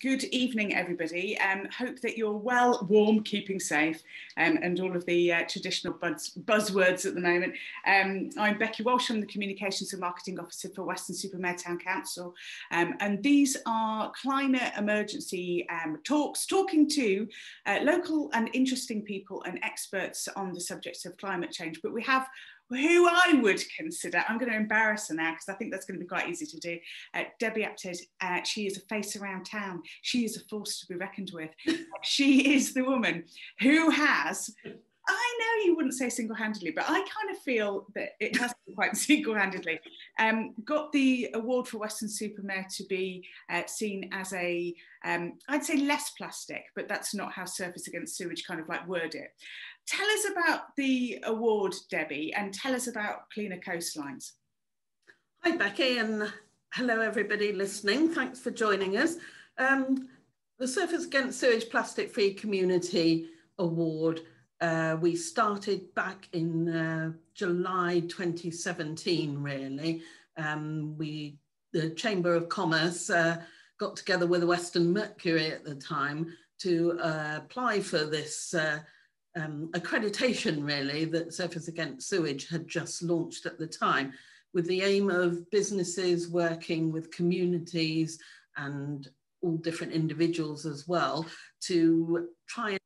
Good evening, everybody. Hope that you're well, warm, keeping safe, and all of the traditional buzzwords at the moment. I'm Becky Walsh. I'm the Communications and Marketing Officer for Weston-super-Mare Town Council. And these are climate emergency talks, talking to local and interesting people and experts on the subjects of climate change. But we have who I would consider, I'm going to embarrass her now because I think that's going to be quite easy to do, Debbie Apted. She is a face around town. She is a force to be reckoned with. She is the woman who has, I know you wouldn't say single-handedly, but I kind of feel that it has been quite single-handedly, got the award for Weston-super-Mare to be seen as a, I'd say less plastic, but that's not how Surfers Against Sewage kind of like word it. Tell us about the award, Debbie, and tell us about Cleaner Coastlines. Hi, Becky, and hello, everybody listening. Thanks for joining us. The Surfers Against Sewage Plastic Free Community Award, we started back in July 2017, really. The Chamber of Commerce got together with the Weston Mercury at the time to apply for this accreditation, really, that Surfers Against Sewage had just launched at the time, with the aim of businesses working with communities and all different individuals as well to try and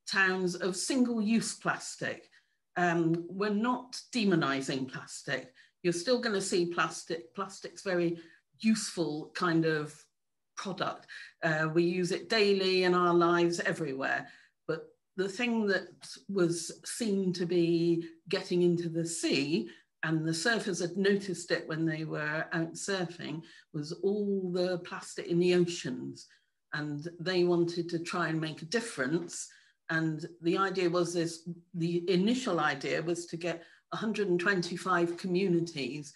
towns of single-use plastic. We're not demonizing plastic. You're still going to see plastic. Plastic's very useful kind of product. We use it daily in our lives everywhere. But the thing that was seen to be getting into the sea, and the surfers had noticed it when they were out surfing, was all the plastic in the oceans. And they wanted to try and make a difference. And the idea was this, the initial idea was to get 125 communities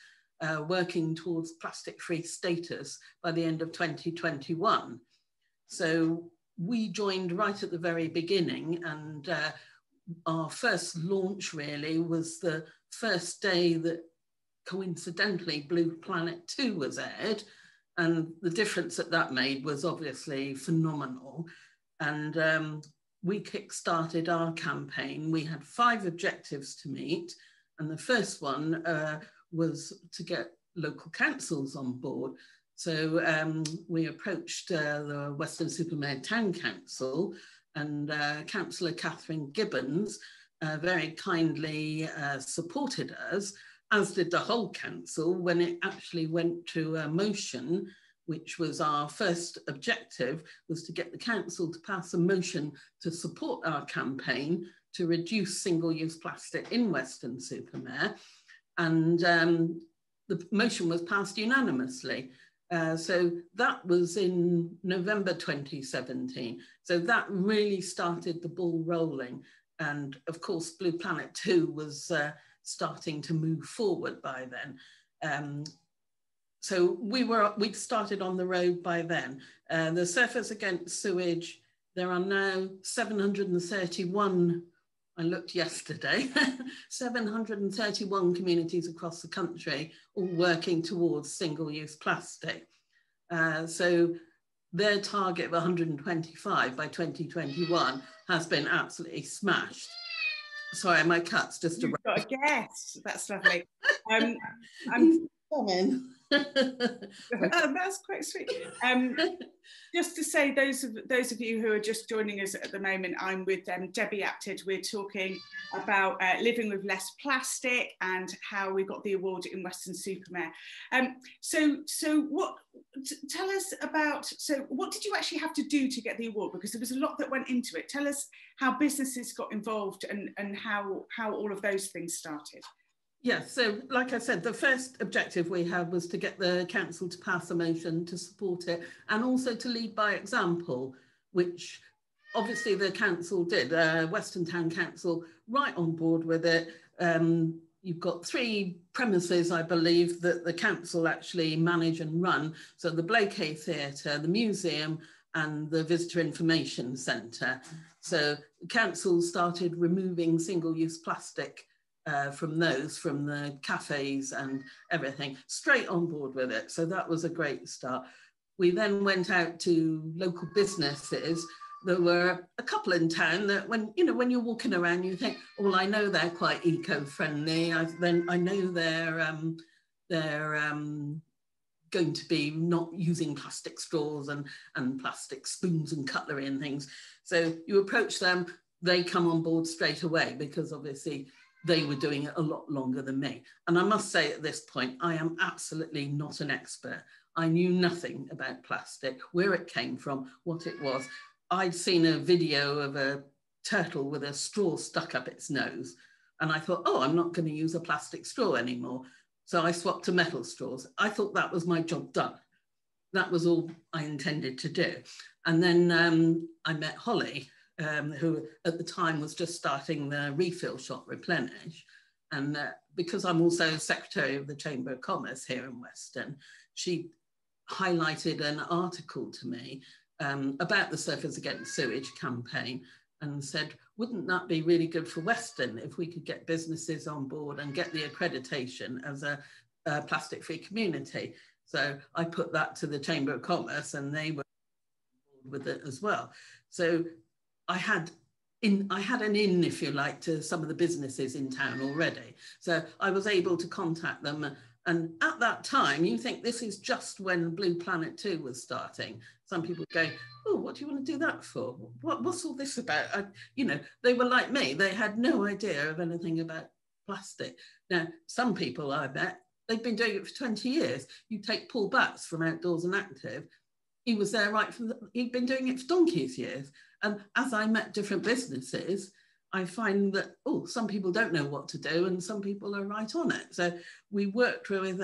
working towards plastic-free status by the end of 2021. So we joined right at the very beginning, and our first launch really was the first day that coincidentally Blue Planet 2 was aired, and the difference that made was obviously phenomenal. And we kick-started our campaign. We had 5 objectives to meet, and the first one was to get local councils on board. So we approached the Weston-super-Mare Town Council, and Councillor Catherine Gibbons very kindly supported us, as did the whole council, when it actually went to a motion, which was our first objective, was to get the council to pass a motion to support our campaign to reduce single-use plastic in Weston-super-Mare. And the motion was passed unanimously. So that was in November 2017. So that really started the ball rolling. And of course, Blue Planet 2 was starting to move forward by then. So we'd started on the road by then. The Surfers Against Sewage, there are now 731, I looked yesterday, 731 communities across the country, all working towards single-use plastic. So their target of 125 by 2021 has been absolutely smashed. Sorry, my cat's just You've got a guess. That's lovely. I'm coming. Oh, that's quite sweet. Just to say, those of you who are just joining us at the moment, I'm with Debbie Apted. We're talking about living with less plastic and how we got the award in Weston-super-Mare. Tell us about, so what did you actually have to do to get the award? Because there was a lot that went into it. Tell us how businesses got involved and how all of those things started. Yes, so like I said, the first objective we had was to get the council to pass a motion to support it, and also to lead by example, which obviously the council did. Weston Town Council right on board with it. You've got 3 premises, I believe, that the council actually manage and run. So the Blakey Theatre, the museum, and the Visitor Information Centre. So the council started removing single-use plastic from the cafes and everything, straight on board with it. So that was a great start. we then went out to local businesses. There were a couple in town that when you're walking around, you think, oh, well, I know they're quite eco-friendly. I know they're going to be not using plastic straws and plastic spoons and cutlery and things. So you approach them, they come on board straight away, because obviously they were doing it a lot longer than me. And I must say at this point, I am absolutely not an expert. I knew nothing about plastic, where it came from, what it was. I'd seen a video of a turtle with a straw stuck up its nose. And I thought, oh, I'm not going to use a plastic straw anymore. So I swapped to metal straws. I thought that was my job done. That was all I intended to do. And then I met Holly, who at the time was just starting the refill shop Replenish. And because I'm also secretary of the Chamber of Commerce here in Weston, she highlighted an article to me about the Surfers Against Sewage campaign, and said, wouldn't that be really good for Weston if we could get businesses on board and get the accreditation as a plastic-free community? So I put that to the Chamber of Commerce, and they were on board with it as well. So I had an in, if you like, to some of the businesses in town already. So I was able to contact them. And at that time, you think this is just when Blue Planet 2 was starting. Some people go, oh, what do you want to do that for? What's all this about? They were like me. They had no idea of anything about plastic. Now, some people I bet, they've been doing it for 20 years. You take Paul Batts from Outdoors and Active. He was there he'd been doing it for donkey's years. And as I met different businesses, I find that, some people don't know what to do and some people are right on it. So we worked with,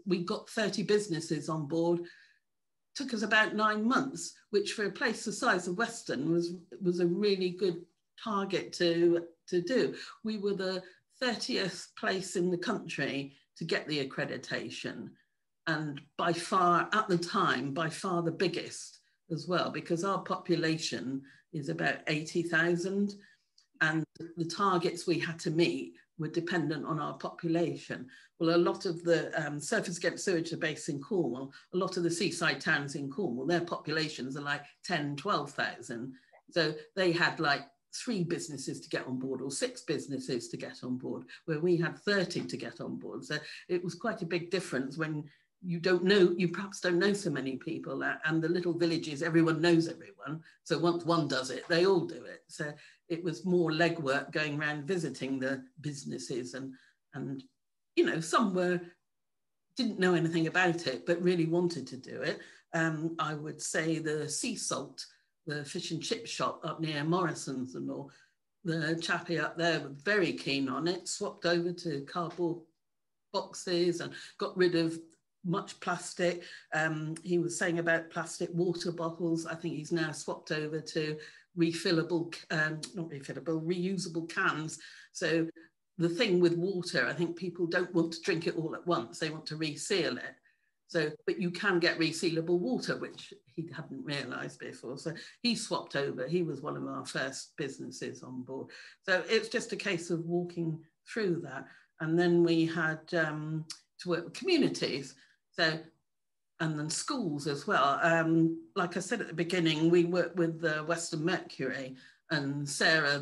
we got 30 businesses on board. Took us about 9 months, which for a place the size of Weston was a really good target to do. We were the 30th place in the country to get the accreditation. And by far, at the time, the biggest as well, because our population is about 80,000. And the targets we had to meet were dependent on our population. Well, a lot of the Surfers Against Sewage are based in Cornwall. A lot of the seaside towns in Cornwall, their populations are like 10, 12,000. So they had like 3 businesses to get on board or 6 businesses to get on board, where we had 30 to get on board. So it was quite a big difference when you perhaps don't know so many people, and the little villages, everyone knows everyone. So once one does it, they all do it. So it was more legwork going around visiting the businesses, and some didn't know anything about it, but really wanted to do it. I would say the Sea Salt, the fish and chip shop up near Morrison's and all, the chappie up there was very keen on it, swapped over to cardboard boxes and got rid of much plastic. He was saying about plastic water bottles. I think he's now swapped over to reusable cans. So the thing with water, I think people don't want to drink it all at once. They want to reseal it. So, but you can get resealable water, which he hadn't realised before. So he swapped over. He was one of our first businesses on board. So it's just a case of walking through that. And then we had to work with communities. So, and then schools as well. Like I said at the beginning, we worked with the Weston Mercury, and Sarah,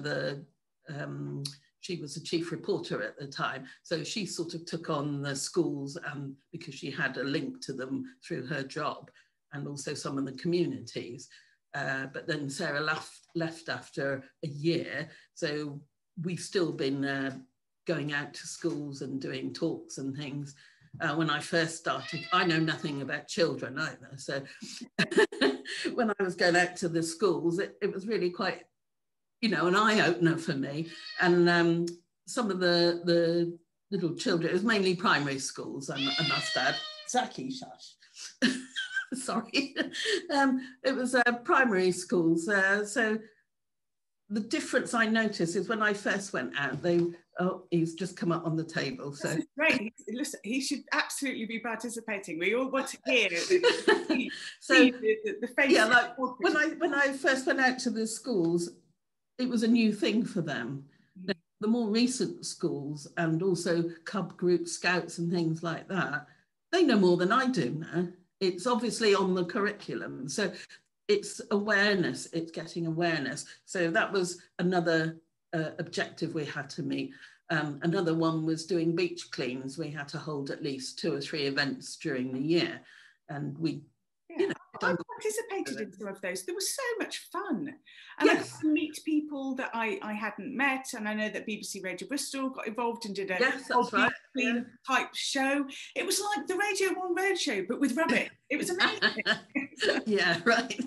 she was the chief reporter at the time. So she sort of took on the schools because she had a link to them through her job, and also some of the communities. But then Sarah left after a year. So we've still been going out to schools and doing talks and things. When I first started, I know nothing about children either. So when I was going out to the schools, it was really quite, an eye-opener for me. And some of the little children, it was mainly primary schools, I must add. Zaki, shush. Sorry. It was primary schools. So the difference I noticed is when I first went out, he's just come up on the table. So great. Listen, he should absolutely be participating. We all want to hear the face. Yeah, like when I first went out to the schools, it was a new thing for them. The more recent schools and also cub groups, scouts and things like that, they know more than I do now. it's obviously on the curriculum. So it's awareness, it's getting awareness. So that was another objective we had to meet. Another one was doing beach cleans. We had to hold at least 2 or 3 events during the year. And we, I participated in some of those. They were so much fun. And yes. I got to meet people that I hadn't met. And I know that BBC Radio Bristol got involved and did a clean type show. It was like the Radio 1 Roadshow, but with rubbish. It was amazing. Yeah, right.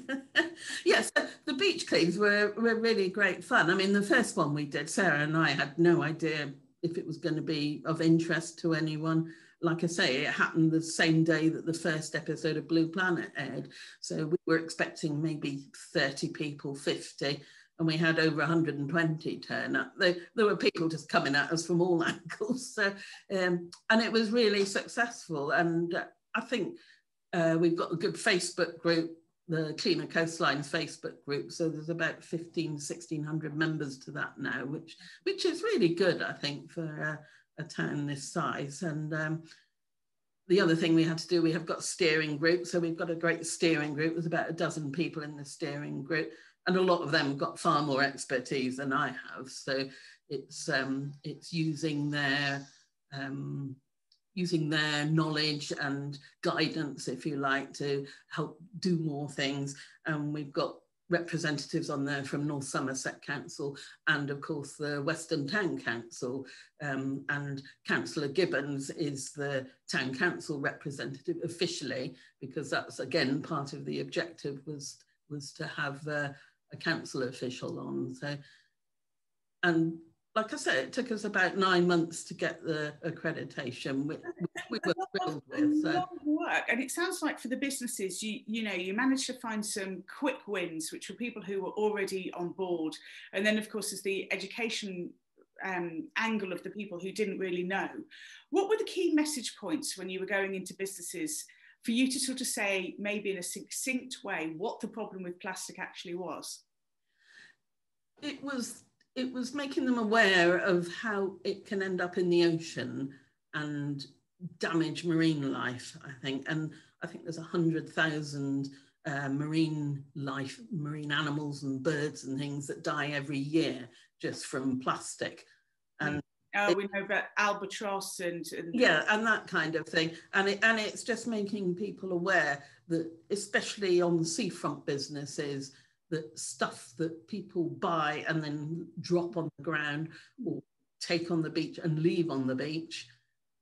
Yes, the beach cleans were really great fun. I mean, the first one we did, Sarah and I had no idea if it was going to be of interest to anyone. Like I say, it happened the same day that the first episode of Blue Planet aired. So we were expecting maybe 30 people, 50, and we had over 120 turn up. There were people just coming at us from all angles. So, and it was really successful. And I think we've got a good Facebook group, the Cleaner Coastlines Facebook group. So there's about 1,600 members to that now, which is really good, I think, for a town this size. And the other thing we had to do, we have got a steering group. So we've got a great steering group. There's about a dozen people in the steering group, and a lot of them have got far more expertise than I have. So it's using their knowledge and guidance, if you like, to help do more things. And we've got representatives on there from North Somerset Council and of course the Western Town Council, and Councillor Gibbons is the Town Council representative officially, because that's again part of the objective was to have a council official on. So, and like I said, it took us about 9 months to get the accreditation, which we were thrilled with. So. Long work, and it sounds like for the businesses, you managed to find some quick wins, which were people who were already on board, and then of course there's the education angle of the people who didn't really know. What were the key message points when you were going into businesses for you to sort of say, maybe in a succinct way, what the problem with plastic actually was? It was making them aware of how it can end up in the ocean and damage marine life, I think. And I think there's 100,000 marine animals and birds and things that die every year just from plastic. And we know about albatross and yeah, and that kind of thing. And it's just making people aware that, especially on seafront businesses, that stuff that people buy and then drop on the ground or take on the beach and leave on the beach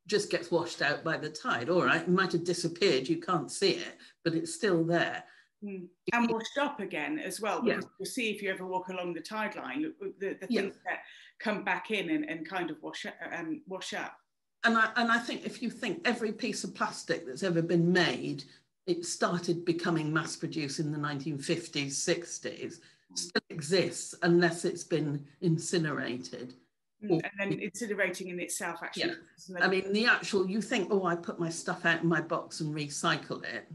just gets washed out by the tide. All right, it might have disappeared, you can't see it, but it's still there. And washed up again as well, because you'll see if you ever walk along the tide line, the things that come back in and kind of wash up. And I think if you think every piece of plastic that's ever been made, it started becoming mass produced in the 1950s, 60s, still exists unless it's been incinerated. And then incinerating in itself actually. Yeah. I mean, the actual, you think, oh, I put my stuff out in my box and recycle it.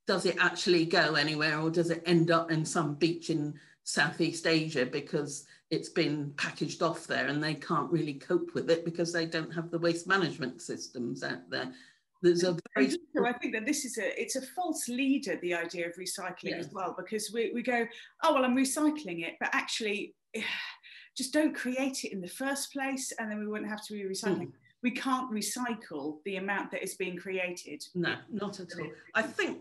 Does it actually go anywhere, or does it end up in some beach in Southeast Asia because it's been packaged off there and they can't really cope with it because they don't have the waste management systems out there? So I think that it's a false leader, the idea of recycling as well, because we go, oh, well, I'm recycling it, but actually just don't create it in the first place and then we wouldn't have to be recycling. We can't recycle the amount that is being created. No, not at all. I think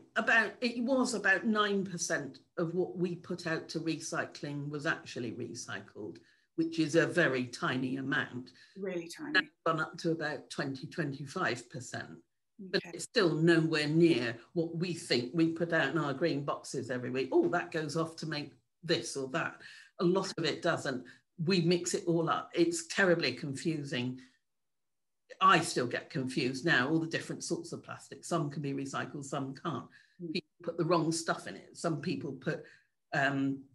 it was about 9% of what we put out to recycling was actually recycled, which is a very tiny amount. Really tiny. That's gone up to about 20-25%. But it's still nowhere near what we think we put out in our green boxes every week. Oh, that goes off to make this or that. A lot of it doesn't. We mix it all up. It's terribly confusing. I still get confused now, all the different sorts of plastic. Some can be recycled, some can't. People put the wrong stuff in it. Some people put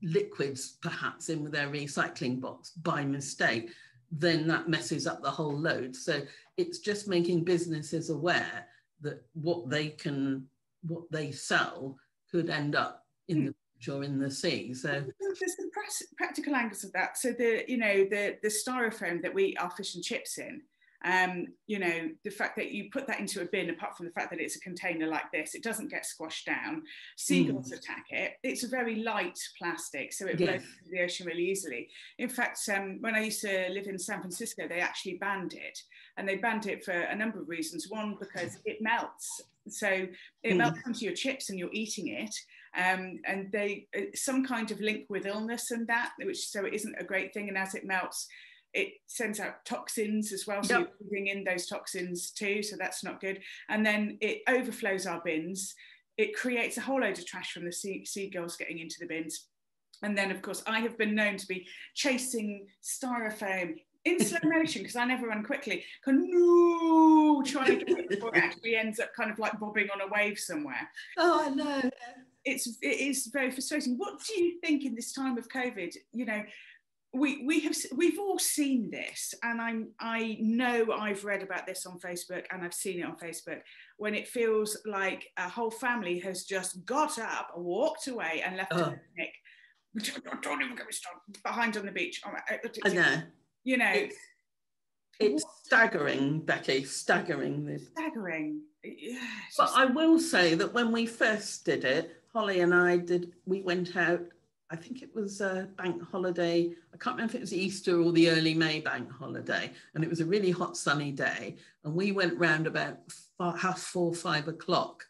liquids perhaps in with their recycling box by mistake. Then that messes up the whole load. So it's just making businesses aware that what they sell could end up in the beach or in the sea. So there's some practical angles of that. So the styrofoam that we eat our fish and chips in, You know, the fact that you put that into a bin, apart from the fact that it's a container like this, it doesn't get squashed down. Seagulls attack it. It's a very light plastic, so it blows into the ocean really easily. In fact, when I used to live in San Francisco, they actually banned it. And they banned it for a number of reasons. One, because it melts. So it melts into your chips and you're eating it. And they some kind of link with illness and that, which so it isn't a great thing. And as it melts, it sends out toxins as well, so you're breathing in those toxins too, so that's not good. And then it overflows our bins. It creates a whole load of trash from the seagulls getting into the bins. And then, of course, I have been known to be chasing styrofoam in slow motion, because I never run quickly, trying to get it before it actually ends up kind of like bobbing on a wave somewhere. Oh, I know. It is very frustrating. What do you think in this time of COVID? You know, we've all seen this, and I know I've read about this on Facebook, and I've seen it on Facebook, when it feels like a whole family has just got up, walked away, and left a picnic. Don't even get me started. Behind on the beach. I know. You know, it's staggering, Becky. Staggering. Staggering. Yeah, but I will say that when we first did it, Holly and I we went out. I think it was a bank holiday. I can't remember if it was Easter or the early May bank holiday. And it was a really hot, sunny day. And we went round about 4:30, 5 o'clock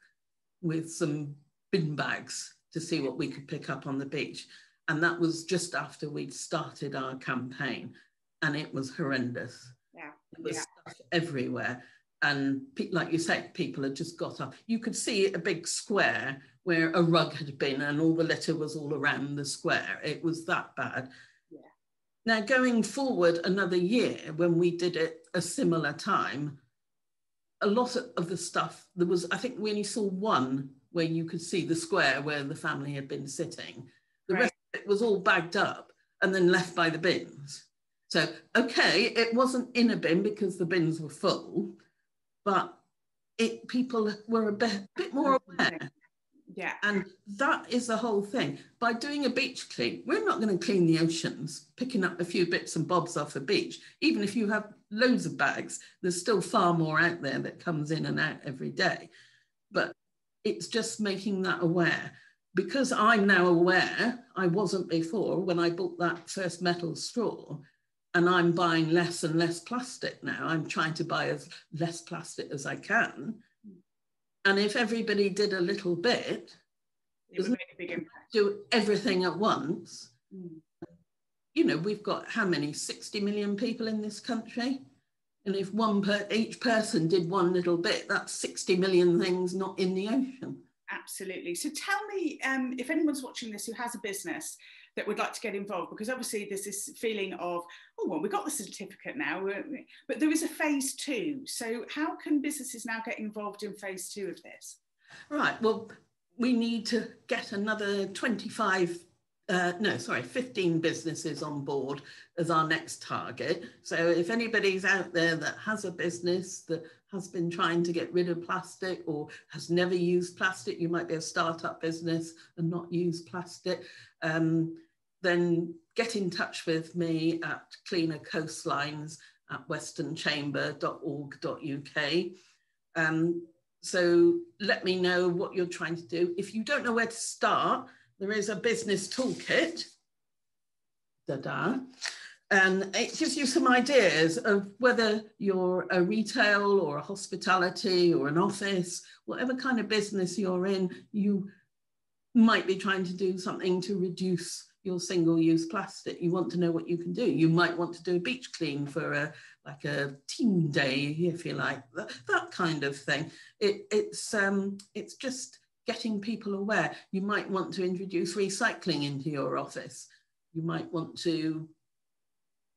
with some bin bags to see what we could pick up on the beach. And that was just after we'd started our campaign. And it was horrendous. Yeah. There was stuff everywhere. And like you said, people had just got up. You could see a big square where a rug had been and all the litter was all around the square. It was that bad. Yeah. Now, going forward another year, when we did it a similar time, a lot of the stuff, I think we only saw one where you could see the square where the family had been sitting. The rest of it was all bagged up and then left by the bins. So, okay, it wasn't in a bin because the bins were full, but people were a bit more aware. Yeah. And that is the whole thing. By doing a beach clean, we're not going to clean the oceans, picking up a few bits and bobs off a beach. Even if you have loads of bags, there's still far more out there that comes in and out every day. But it's just making that aware. Because I'm now aware, I wasn't before when I bought that first metal straw, and I'm buying less and less plastic now. I'm trying to buy as less plastic as I can. And if everybody did a little bit, it would make a big impact. Do everything at once. You know, we've got how many? 60 million people in this country. And if each person did one little bit, that's 60 million things not in the ocean. Absolutely. So tell me, if anyone's watching this who has a business that would like to get involved, because obviously there's this feeling of, oh, well, we've got the certificate now, but there is a phase 2. So how can businesses now get involved in phase 2 of this? Right. Well, we need to get another 15 businesses on board as our next target. So if anybody's out there that has a business that has been trying to get rid of plastic or has never used plastic, you might be a startup business and not use plastic, then get in touch with me at Cleaner Coastlines at westonchamber.org.uk. So let me know what you're trying to do. If you don't know where to start, there is a business toolkit, and it gives you some ideas of whether you're a retail or a hospitality or an office, whatever kind of business you're in, you might be trying to do something to reduce your single-use plastic. You want to know what you can do. You might want to do a beach clean for a team day, if you like, that kind of thing. It's just getting people aware. You might want to introduce recycling into your office. You might want to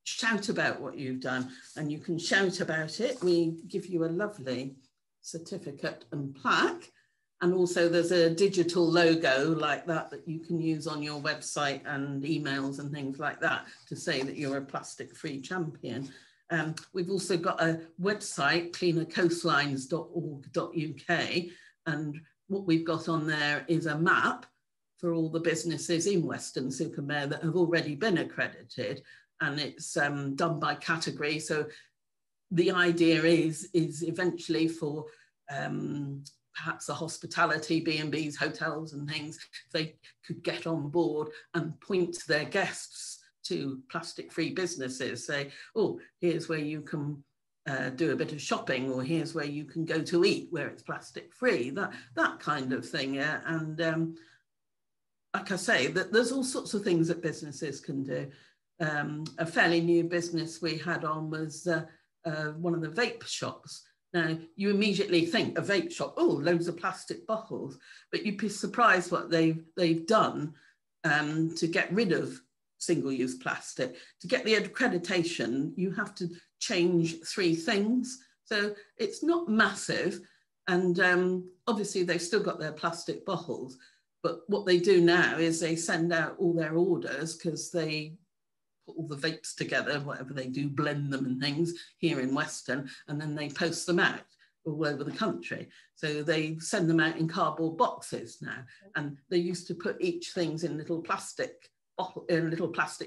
shout about what you've done, and you can shout about it. We give you a lovely certificate and plaque. And also there's a digital logo like that you can use on your website and emails and things like that to say that you're a plastic-free champion. We've also got a website, cleanercoastlines.org.uk, and what we've got on there is a map for all the businesses in Weston-super-Mare that have already been accredited, and it's done by category. So the idea is eventually for perhaps the hospitality, B&Bs, hotels and things, they could get on board and point their guests to plastic-free businesses, say, oh, here's where you can do a bit of shopping, or here's where you can go to eat where it's plastic-free, that kind of thing. Yeah? And like I say, there's all sorts of things that businesses can do. A fairly new business we had on was one of the vape shops. Now, you immediately think a vape shop, oh, loads of plastic bottles, but you'd be surprised what they've done to get rid of single-use plastic. To get the accreditation, you have to change 3 things. So it's not massive. And obviously they've still got their plastic bottles, but what they do now is they send out all their orders, because they put all the vapes together, whatever they do, blend them and things here in Weston, and then they post them out all over the country. So they send them out in cardboard boxes now. And they used to put each things in little plastic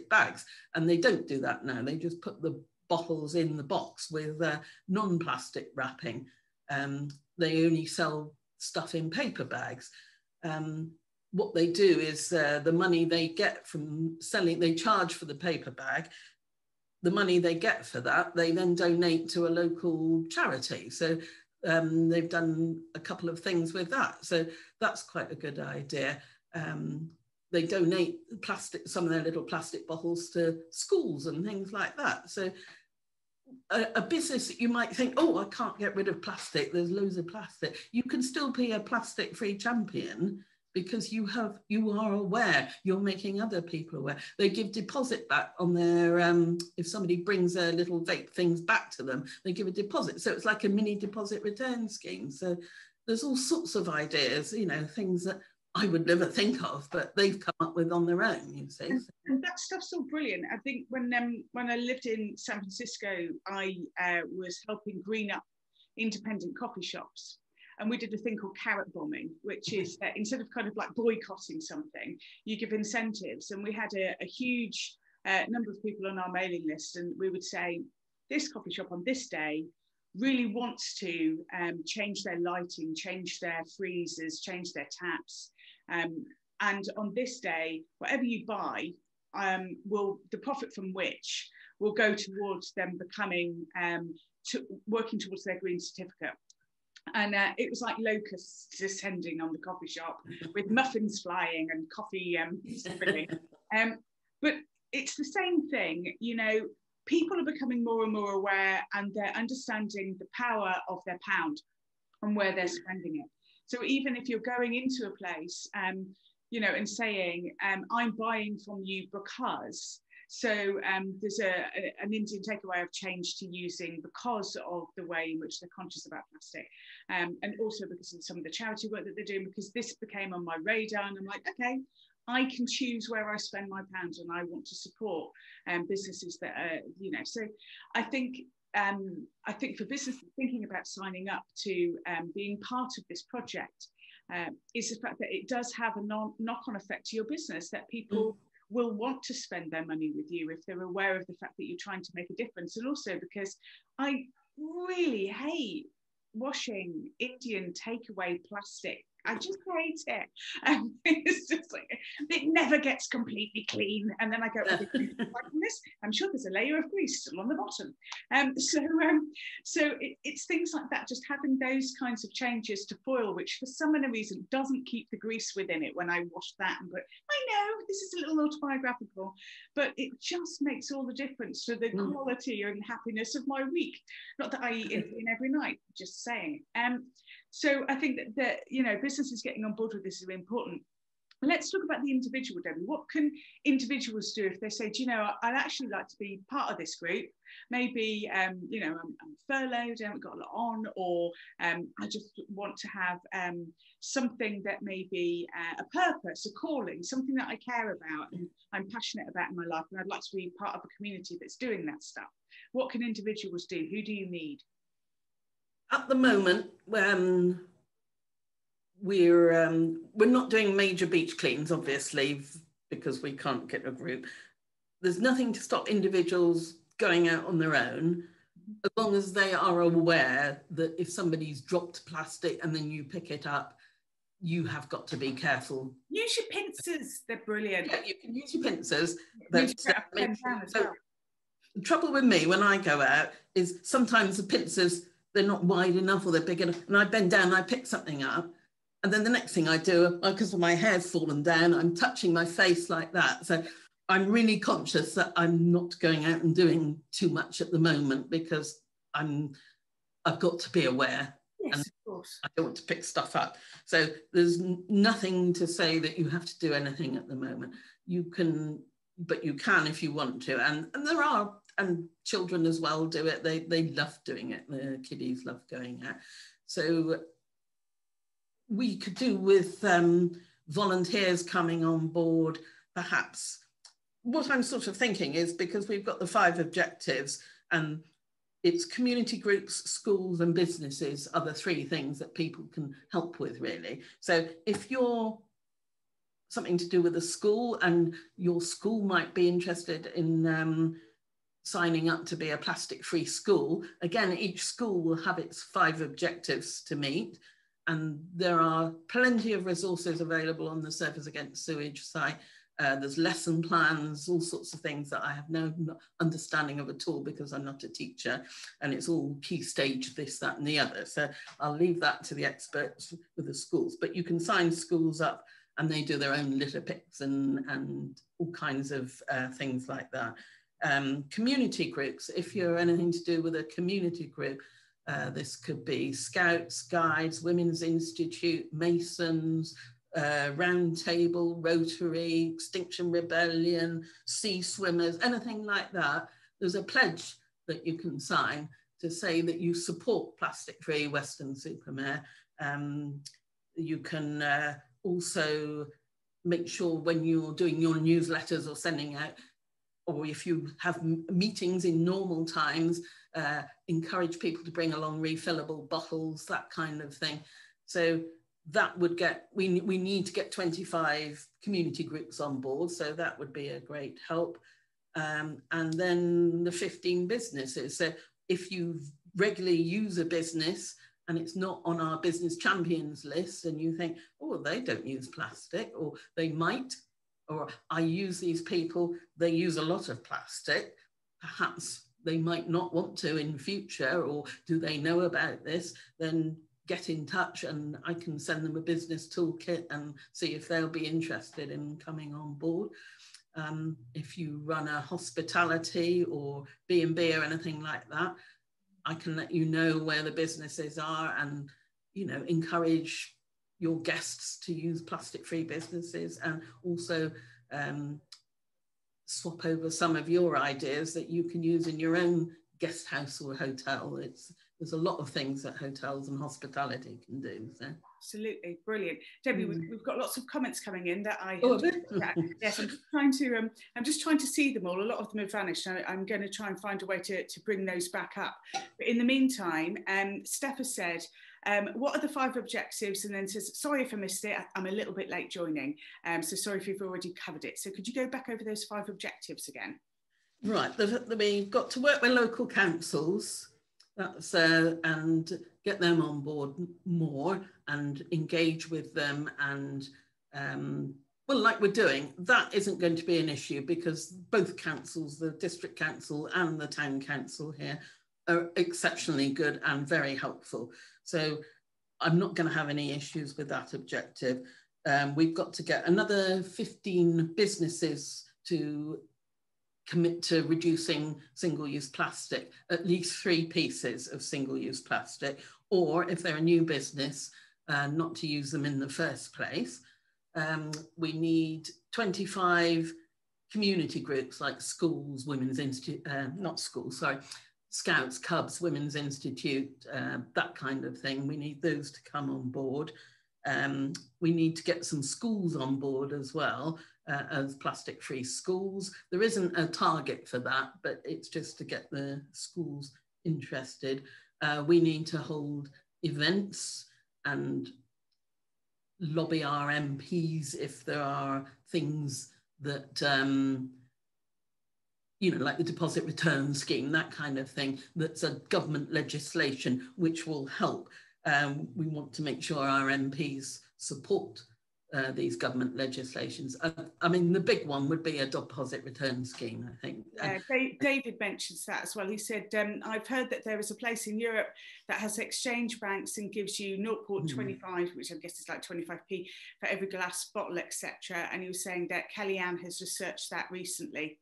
bags, and they don't do that now. They just put the bottles in the box with non-plastic wrapping. They only sell stuff in paper bags. What they do is the money they get from selling, they charge for the paper bag. The money they get for that, they then donate to a local charity. So they've done a couple of things with that. So that's quite a good idea. They donate some of their little plastic bottles to schools and things like that. So a business that you might think, oh, I can't get rid of plastic, there's loads of plastic. You can still be a plastic-free champion, because you are aware, you're making other people aware. They give deposit back on their, if somebody brings their little vape things back to them, they give a deposit. So it's like a mini deposit return scheme. So there's all sorts of ideas, you know, things that I would never think of, but they've come up with on their own, you see. And that stuff's all brilliant. I think when I lived in San Francisco, I was helping green up independent coffee shops. And we did a thing called carrot bombing, which is instead of kind of like boycotting something, you give incentives. And we had a huge number of people on our mailing list, and we would say, this coffee shop on this day really wants to change their lighting, change their freezers, change their taps. And on this day, whatever you buy, the profit from which will go towards them becoming, working towards their green certificate. And it was like locusts descending on the coffee shop with muffins flying and coffee spilling. But it's the same thing, you know, people are becoming more and more aware, and they're understanding the power of their pound and where they're spending it. So even if you're going into a place, you know, and saying, I'm buying from you because, so there's an Indian takeaway I've changed to using because of the way in which they're conscious about plastic, and also because of some of the charity work that they're doing, because this became on my radar, and I'm like, okay, I can choose where I spend my pounds, and I want to support businesses that are, you know. So I think for businesses thinking about signing up to being part of this project is the fact that it does have a knock-on effect to your business, that people will want to spend their money with you if they're aware of the fact that you're trying to make a difference. And also because I really hate washing Indian takeaway plastic. I just hate it. It's just like, it never gets completely clean. And then I go, like this, I'm sure there's a layer of grease still on the bottom. So it's things like that, just having those kinds of changes to foil, which for some reason doesn't keep the grease within it when I wash that. And go, I know this is a little autobiographical, but it just makes all the difference to the quality and happiness of my week. Not that I eat Indian every night, just saying. So I think that you know, businesses getting on board with this is important. Let's talk about the individual, Debbie. What can individuals do if they say, do you know, I'd actually like to be part of this group? Maybe, you know, I'm furloughed, I haven't got a lot on, or I just want to have something that may be a purpose, a calling, something that I care about and I'm passionate about in my life, and I'd like to be part of a community that's doing that stuff. What can individuals do? Who do you need? At the moment, we're not doing major beach cleans, obviously, because we can't get a group. There's nothing to stop individuals going out on their own, as long as they are aware that if somebody's dropped plastic and then you pick it up, you have got to be careful. Use your pincers, they're brilliant. Yeah, you can use your pincers. Need to put a pen down as well. The trouble with me when I go out is sometimes the pincers, they're not wide enough or they're big enough, and I bend down and I pick something up, and then the next thing I do, because my hair's fallen down, I'm touching my face like that. So I'm really conscious that I'm not going out and doing too much at the moment, because I've got to be aware. Yes, and of course. I don't want to pick stuff up. So there's nothing to say that you have to do anything at the moment. You can, but you can if you want to. And there are, and children as well do it. They love doing it. The kiddies love going out. So we could do with volunteers coming on board, perhaps. What I'm sort of thinking is, because we've got the 5 objectives, and it's community groups, schools and businesses are the 3 things that people can help with, really. So if you're something to do with a school and your school might be interested in signing up to be a plastic-free school, again, each school will have its 5 objectives to meet. And there are plenty of resources available on the Surfers Against Sewage site. There's lesson plans, all sorts of things that I have no understanding of at all, because I'm not a teacher, and it's all key stage this, that and the other. So I'll leave that to the experts with the schools, but you can sign schools up and they do their own litter picks and all kinds of things like that. Community groups, if you're anything to do with a community group, this could be Scouts, Guides, Women's Institute, Masons, Round Table, Rotary, Extinction Rebellion, Sea Swimmers, anything like that. There's a pledge that you can sign to say that you support plastic-free Weston-super-Mare. You can also make sure when you're doing your newsletters or sending out, or if you have meetings in normal times, encourage people to bring along refillable bottles, that kind of thing. So that would get, we need to get 25 community groups on board, so that would be a great help. And then the 15 businesses. So if you regularly use a business and it's not on our business champions list, and you think, oh, they don't use plastic, or they might, or I use these people, they use a lot of plastic, perhaps they might not want to in future, or do they know about this, then get in touch and I can send them a business toolkit and see if they'll be interested in coming on board. If you run a hospitality or B&B or anything like that, I can let you know where the businesses are and, you know, encourage your guests to use plastic-free businesses, and also swap over some of your ideas that you can use in your own guest house or hotel. There's a lot of things that hotels and hospitality can do. So. Absolutely, brilliant, Debbie. We've got lots of comments coming in that I yes, I'm just trying to see them all. A lot of them have vanished. I'm going to try and find a way to bring those back up. But in the meantime, Steph has said, what are the 5 objectives? And then says, sorry if I missed it. I'm a little bit late joining. So sorry if you've already covered it. So could you go back over those 5 objectives again? Right, we've got to work with local councils. That's and get them on board more and engage with them, and well, like we're doing, that isn't going to be an issue, because both councils, the district council and the town council here, are exceptionally good and very helpful. So I'm not going to have any issues with that objective. We've got to get another 15 businesses to commit to reducing single-use plastic, at least 3 pieces of single-use plastic, or if they're a new business, not to use them in the first place. We need 25 community groups like schools, Women's Institute, not schools, sorry, Scouts, Cubs, Women's Institute, that kind of thing. We need those to come on board. We need to get some schools on board as well, as plastic-free schools. There isn't a target for that, but it's just to get the schools interested. We need to hold events and lobby our MPs if there are things that you know, like the deposit return scheme, that kind of thing, that's a government legislation which will help. We want to make sure our MPs support these government legislations. I mean, the big one would be a deposit return scheme, I think. Yeah, David mentions that as well. He said, I've heard that there is a place in Europe that has exchange banks and gives you 0.25, which I guess is like 25p for every glass bottle, etc. And he was saying that Kellyanne has researched that recently.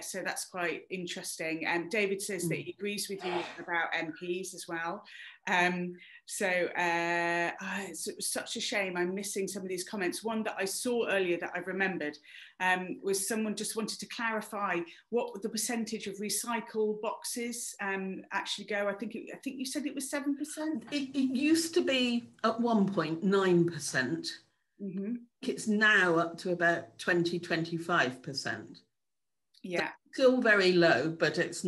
So that's quite interesting. And David says that he agrees with you about MPs as well. It's such a shame I'm missing some of these comments. One that I saw earlier that I've remembered was someone just wanted to clarify what the percentage of recycle boxes actually go. I think you said it was 7%. It used to be at one point 9%. It's now up to about 20-25%. Yeah, still very low, but it's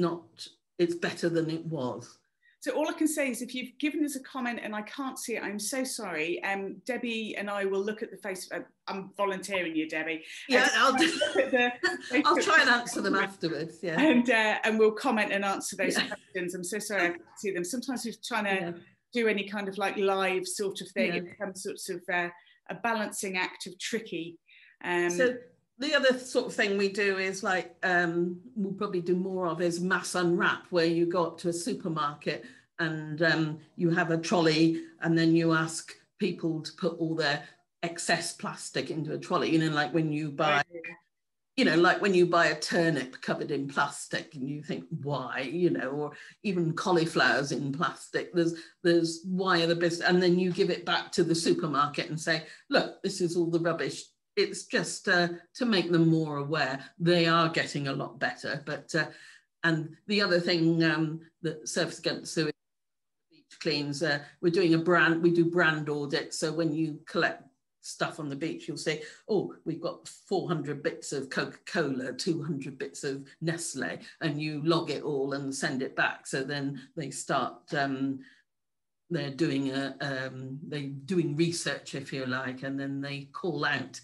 better than it was. So all I can say is if you've given us a comment and I can't see it, I'm so sorry. Debbie and I will look at the Facebook. I'm volunteering you, Debbie. Yeah, I'll try and answer them afterwards. Yeah, and we'll comment and answer those questions. I'm so sorry I can't see them. Sometimes we're trying to do any kind of like live sort of thing. It becomes sorts of a balancing act of tricky. So the other sort of thing we do is like, we'll probably do more of is mass unwrap, where you go up to a supermarket and you have a trolley and then you ask people to put all their excess plastic into a trolley, you know, like when you buy, like when you buy a turnip covered in plastic and you think, why, you know, or even cauliflowers in plastic, there's why are the business, and then you give it back to the supermarket and say, look, this is all the rubbish. It's just to make them more aware. They are getting a lot better. But and the other thing that Surfers Against Sewage beach cleans, we're doing we do brand audits. So when you collect stuff on the beach, you'll say, oh, we've got 400 bits of Coca-Cola, 200 bits of Nestle, and you log it all and send it back. So then they start. They're doing research, if you like, and then they call out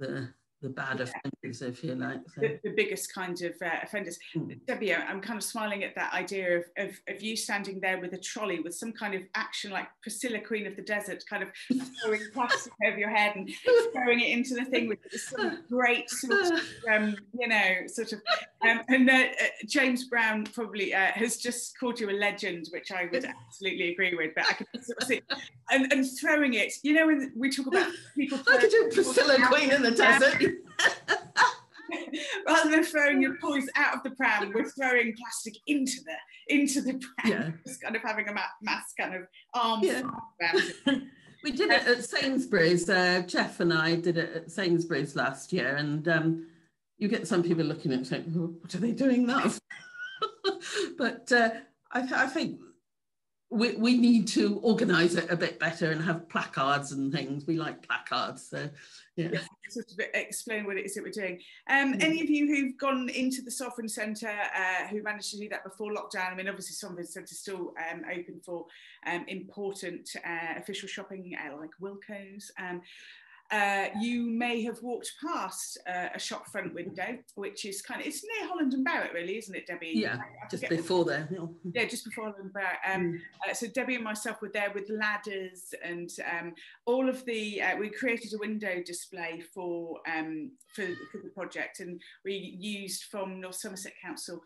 the bad offenders, if you like. So. The biggest kind of offenders. Debbie, I'm kind of smiling at that idea of you standing there with a trolley with some kind of action like Priscilla, Queen of the Desert, kind of throwing plastic over your head and throwing it into the thing with some great sort of, James Brown probably has just called you a legend, which I would absolutely agree with, but I could sort of see, and throwing it, you know, when we talk about people. I could do Priscilla, Queen of the Desert. Rather than throwing your toys out of the pram, we're throwing plastic into the pram, just kind of having a mass kind of arms around it. We did it at Sainsbury's. Jeff and I did it at Sainsbury's last year, and you get some people looking at it saying, what are they doing that? But I think we need to organise it a bit better and have placards and things. We like placards, so sort of explain what it is that we're doing. Any of you who've gone into the Sovereign Centre who managed to do that before lockdown? I mean, obviously Sovereign Centre is still open for important official shopping like Wilko's. You may have walked past a shop front window, which is it's near Holland and Barrett, really, isn't it, Debbie? Yeah, just before there. Yeah, just before Holland and Barrett. So Debbie and myself were there with ladders and all of the. We created a window display for the project, and we used from North Somerset Council.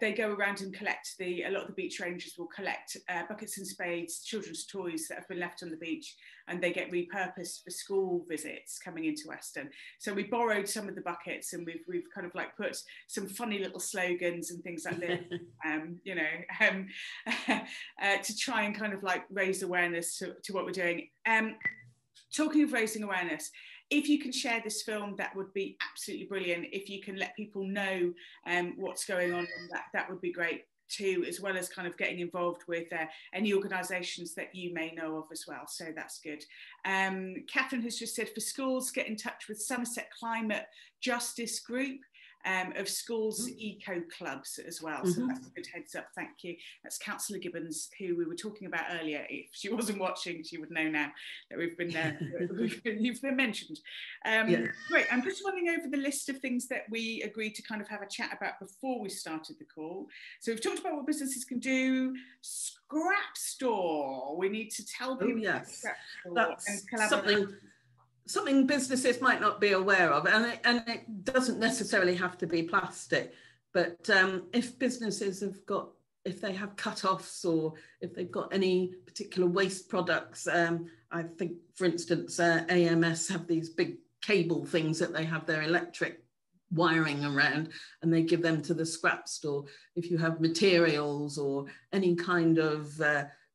They go around and collect a lot of the beach rangers will collect buckets and spades, children's toys that have been left on the beach, and they get repurposed for school visits coming into Weston. So we borrowed some of the buckets and we've kind of like put some funny little slogans and things like this, to try and kind of like raise awareness to what we're doing. Talking of raising awareness, if you can share this film, that would be absolutely brilliant. If you can let people know what's going on, that would be great too, as well as kind of getting involved with any organisations that you may know of as well. So that's good. Catherine has just said, for schools, get in touch with Somerset Climate Justice Group. of schools eco clubs as well. So that's a good heads up. Thank you. That's Councillor Gibbons, who we were talking about earlier. If she wasn't watching, she would know now that we've been you've been mentioned. Great. I'm just running over the list of things that we agreed to kind of have a chat about before we started the call. So we've talked about what businesses can do. Scrap store. We need to tell people about scrap store. That's and collaborate. Something businesses might not be aware of, and it doesn't necessarily have to be plastic, but if businesses if they have cut-offs, or if they've got any particular waste products, I think, for instance, AMS have these big cable things that they have their electric wiring around, and they give them to the scrap store. If you have materials or any kind of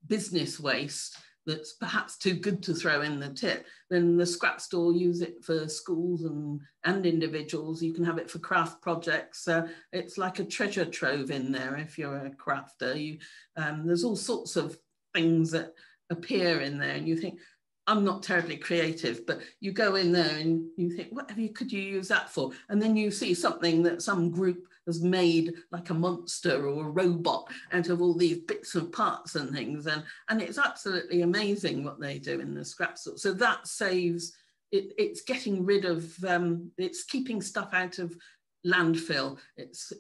business waste that's perhaps too good to throw in the tip, then the scrap store use it for schools and individuals. You can have it for craft projects. It's like a treasure trove in there if you're a crafter. There's all sorts of things that appear in there, and you think, I'm not terribly creative, but you go in there and you think, whatever could you use that for? And then you see something that some group has made, like a monster or a robot, out of all these bits and parts and things. And it's absolutely amazing what they do in the scrap store. So that saves, it's getting rid of, it's keeping stuff out of landfill. It's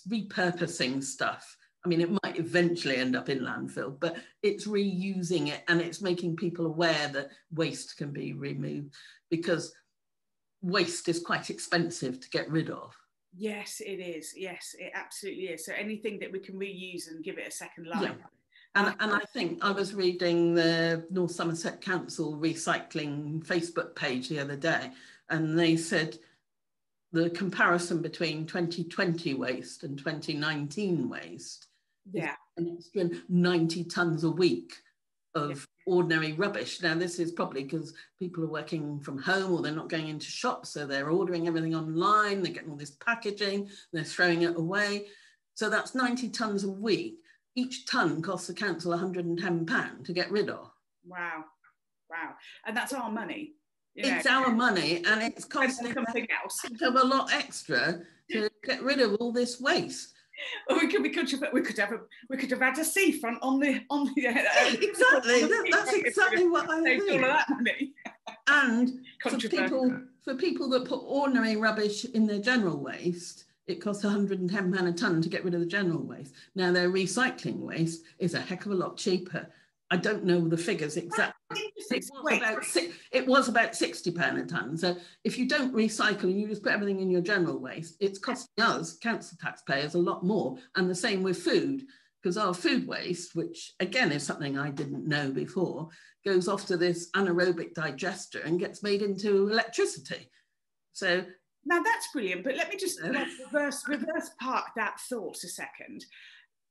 repurposing stuff. I mean, it might eventually end up in landfill, but it's reusing it, and it's making people aware that waste can be removed, because waste is quite expensive to get rid of. Yes, it is. Yes, it absolutely is. So anything that we can reuse and give it a second life. Yeah. And I think I was reading the North Somerset Council recycling Facebook page the other day, and they said the comparison between 2020 waste and 2019 waste, an extra 90 tonnes a week of ordinary rubbish. Now, this is probably because people are working from home, or they're not going into shops, so they're ordering everything online, they're getting all this packaging, they're throwing it away. So that's 90 tonnes a week. Each tonne costs the council £110 to get rid of. Wow. And that's our money. It's our money, and it's costing something else. A lot extra to get rid of all this waste. Well, we could have had a seafront on the exactly. That's exactly what I think. Saved all of that money. And for people that put ordinary rubbish in their general waste, it costs £110 a tonne to get rid of the general waste. Now, their recycling waste is a heck of a lot cheaper. I don't know the figures exactly. It was about £60 a tonne. So if you don't recycle and you just put everything in your general waste, it's costing us, council taxpayers, a lot more. And the same with food, because our food waste, which again is something I didn't know before, goes off to this anaerobic digester and gets made into electricity. So now that's brilliant, but let me just reverse park that thought a second.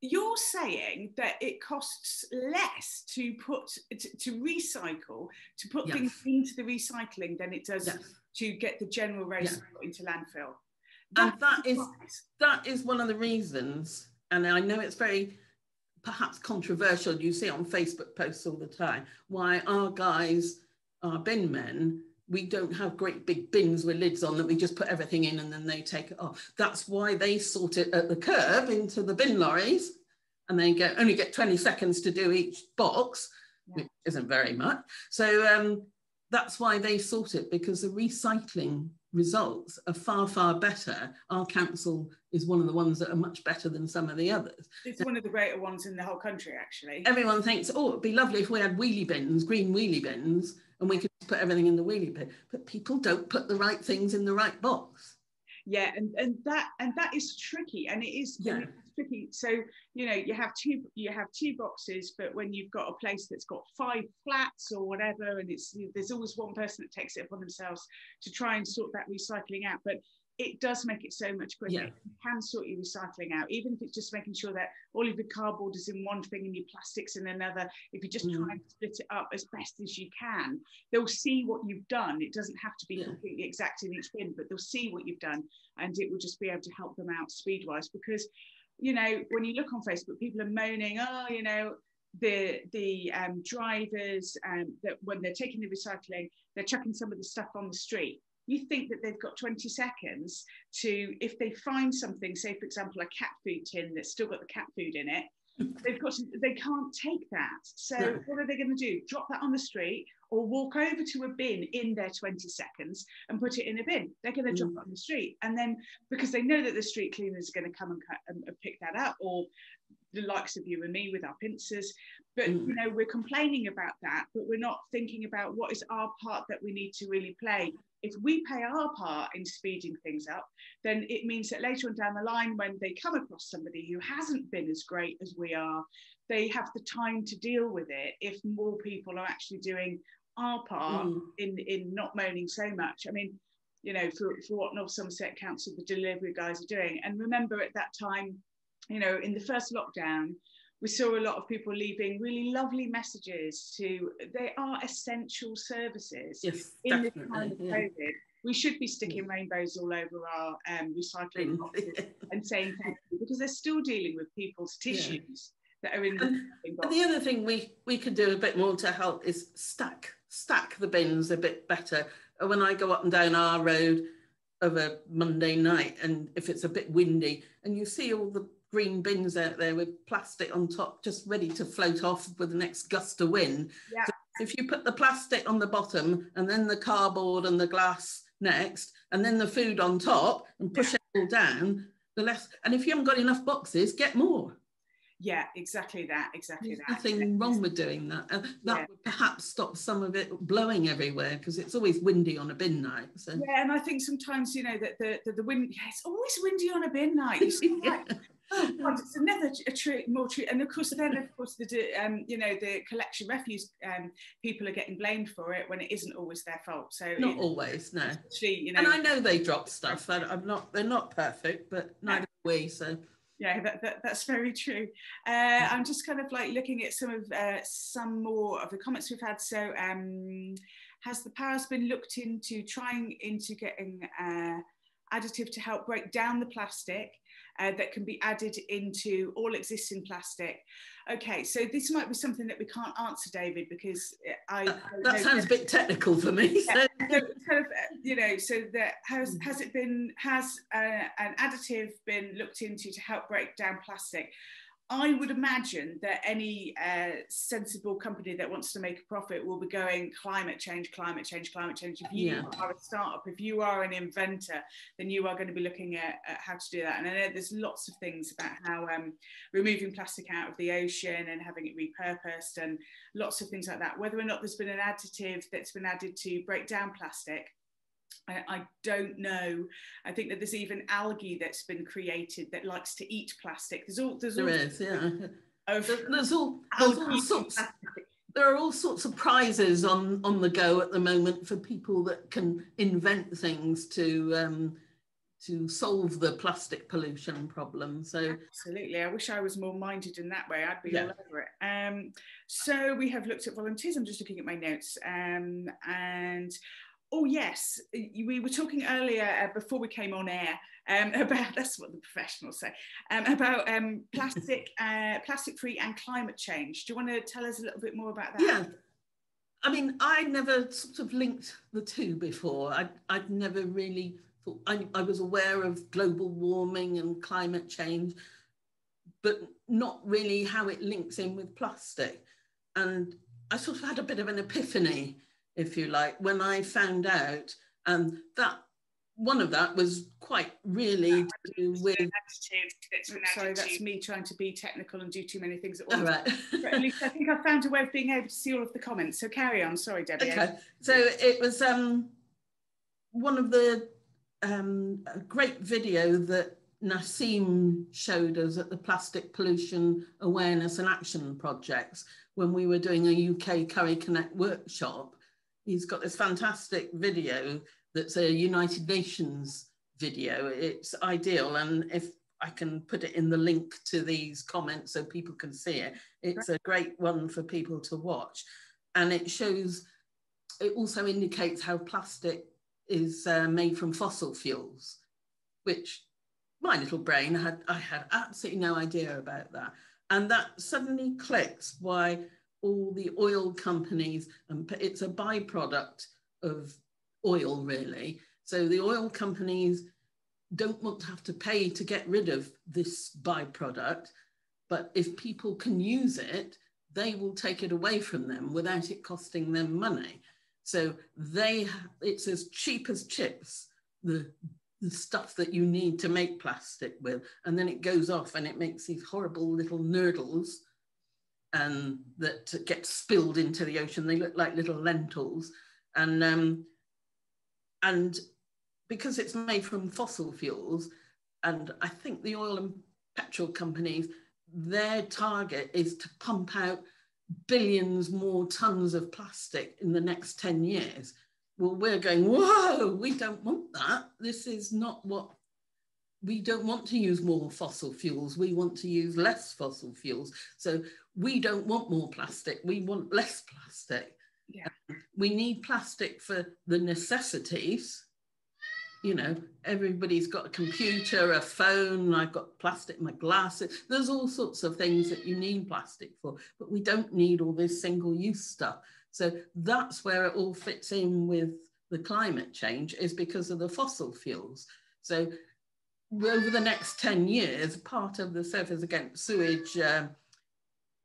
You're saying that it costs less to recycle, to put things into the recycling than it does to get the general waste into landfill. And that is one of the reasons, and I know it's very perhaps controversial, you see on Facebook posts all the time, why our guys, our bin men, we don't have great big bins with lids on that we just put everything in and then they take it off. That's why they sort it at the curb into the bin lorries, and they only get 20 seconds to do each box, which isn't very much. So that's why they sort it, because the recycling results are far, far better. Our council is one of the ones that are much better than some of the others. It's one of the greater ones in the whole country, actually. Everyone thinks, oh, it'd be lovely if we had wheelie bins, green wheelie bins, and we could put everything in the wheelie bin. But people don't put the right things in the right box. Yeah, and that is tricky, and it is tricky. So you have two boxes, but when you've got a place that's got 5 flats or whatever, and there's always one person that takes it upon themselves to try and sort that recycling out. But it does make it so much quicker. You can sort your recycling out, even if it's just making sure that all of your cardboard is in one thing and your plastics in another. If you just try and split it up as best as you can, they'll see what you've done. It doesn't have to be completely exact in each bin, but they'll see what you've done, and it will just be able to help them out speed-wise. Because, when you look on Facebook, people are moaning, the drivers, that when they're taking the recycling, they're chucking some of the stuff on the street. you think that they've got 20 seconds to, if they find something, say for example a cat food tin that's still got the cat food in it, they can't take that. So what are they going to do? Drop that on the street or walk over to a bin in their 20 seconds and put it in a bin? They're going to drop it on the street. And then because they know that the street cleaners are going to come and pick that up, or the likes of you and me with our pincers. But you know, we're complaining about that, but we're not thinking about what is our part that we need to really play. If we play our part in speeding things up, then it means that later on down the line, when they come across somebody who hasn't been as great as we are, they have the time to deal with it if more people are actually doing our part in not moaning so much. I mean, you know, for what North Somerset Council, the delivery guys are doing. And remember at that time, you know, in the first lockdown, we saw a lot of people leaving really lovely messages they are essential services. Yes, in this time of COVID. We should be sticking rainbows all over our recycling boxes and saying thank you, because they're still dealing with people's tissues that are in the and the other thing we could do a bit more to help is stack the bins a bit better. When I go up and down our road of a Monday night, and if it's a bit windy and you see all the green bins out there with plastic on top, just ready to float off with the next gust of wind. Yeah. So if you put the plastic on the bottom and then the cardboard and the glass next, and then the food on top and push it all down, the less, and if you haven't got enough boxes, get more. Yeah, exactly that. There's nothing wrong with doing that. That would perhaps stop some of it blowing everywhere, because it's always windy on a bin night. So. Yeah, and I think sometimes, you know, that the wind, it's always windy on a bin night. You see, like, oh God, it's another more tree. And of course, the you know, the collection refuse people are getting blamed for it when it isn't always their fault. So not always, no. You know, and I know they drop stuff. They're not perfect, but neither are we. So. Yeah, that's very true. I'm just kind of like looking at some more of the comments we've had. So has the powers been looked into trying into getting additive to help break down the plastic that can be added into all existing plastic? Okay, so this might be something that we can't answer, David, because that sounds a bit technical for me. Yeah, so kind of, you know, so that has an additive been looked into to help break down plastic? I would imagine that any sensible company that wants to make a profit will be going climate change, climate change, climate change. If you are a startup, if you are an inventor, then you are going to be looking at how to do that. And I know there's lots of things about how removing plastic out of the ocean and having it repurposed and lots of things like that. Whether or not there's been an additive that's been added to break down plastic, I don't know. I think that there's even algae that's been created that likes to eat plastic. There are all sorts of prizes on the go at the moment for people that can invent things to solve the plastic pollution problem. So absolutely, I wish I was more minded in that way. I'd be all over it. So we have looked at volunteers. I'm just looking at my notes and. Oh yes, we were talking earlier before we came on air about, that's what the professionals say, about plastic-free and climate change. Do you want to tell us a little bit more about that? Yeah, I mean, I never sort of linked the two before. I'd never really thought, I was aware of global warming and climate change, but not really how it links in with plastic. And I sort of had a bit of an epiphany, if you like, when I found out that one of that was quite really to do with... Sorry, that's me trying to be technical and do too many things at once. All right. But at least I think I found a way of being able to see all of the comments. So carry on. Sorry, Debbie. Okay. So it was one of the a great video that Nassim showed us at the Plastic Pollution Awareness and Action Projects when we were doing a UK Curry Connect workshop. He's got this fantastic video that's a United Nations video. It's ideal, and if I can put it in the link to these comments so people can see it, it's a great one for people to watch. And it shows, it also indicates how plastic is made from fossil fuels, which my little brain I had absolutely no idea about that. And that suddenly clicks why all the oil companies, it's a byproduct of oil really. So the oil companies don't want to have to pay to get rid of this byproduct, but if people can use it, they will take it away from them without it costing them money. So it's as cheap as chips, the stuff that you need to make plastic with, and then it goes off and it makes these horrible little nurdles that get spilled into the ocean. They look like little lentils, and because it's made from fossil fuels, and I think the oil and petrol companies, their target is to pump out billions more tons of plastic in the next 10 years. Well, we're going, whoa, we don't want that. This is not what, we don't want to use more fossil fuels. We want to use less fossil fuels. So we don't want more plastic. We want less plastic. Yeah. We need plastic for the necessities. You know, everybody's got a computer, a phone, I've got plastic in my glasses. There's all sorts of things that you need plastic for, but we don't need all this single-use stuff. So that's where it all fits in with the climate change, is because of the fossil fuels. So over the next 10 years, part of the Surfers Against Sewage